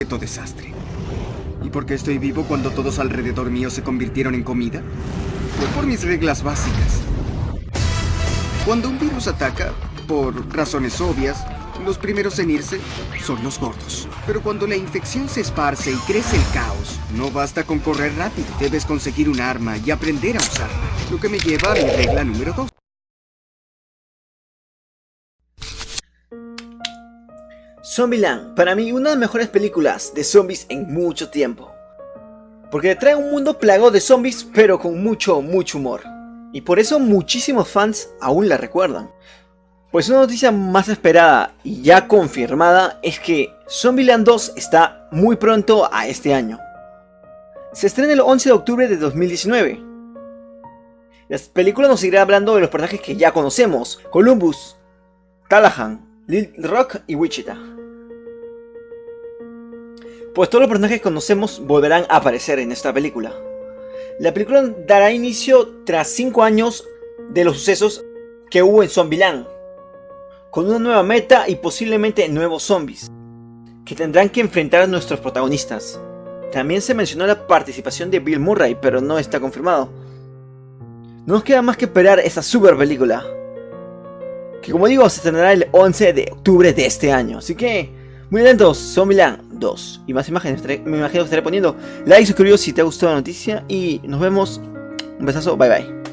desastre. ¿Y por qué estoy vivo cuando todos alrededor mío se convirtieron en comida? Fue por mis reglas básicas. Cuando un virus ataca, por razones obvias, los primeros en irse son los gordos. Pero cuando la infección se esparce y crece el caos, no basta con correr rápido. Debes conseguir un arma y aprender a usarla. Lo que me lleva a mi regla número 2. Zombieland, para mí una de las mejores películas de zombies en mucho tiempo. Porque trae un mundo plagado de zombies, pero con mucho humor. Y por eso muchísimos fans aún la recuerdan. Pues una noticia más esperada y ya confirmada es que Zombieland 2 está muy pronto a este año. Se estrena el 11 de octubre de 2019. La película nos seguirá hablando de los personajes que ya conocemos: Columbus, Callahan, Little Rock y Wichita. Pues todos los personajes que conocemos volverán a aparecer en esta película. La película dará inicio tras 5 años de los sucesos que hubo en Zombieland, con una nueva meta y posiblemente nuevos zombies que tendrán que enfrentar a nuestros protagonistas. También se mencionó la participación de Bill Murray, pero no está confirmado. No nos queda más que esperar esta super película, que como digo se estrenará el 11 de octubre de este año. Así que muy atentos, Zombieland 2 y más imágenes. Me imagino que estaré poniendo like, suscribiros si te ha gustado la noticia y nos vemos. Un besazo, bye bye.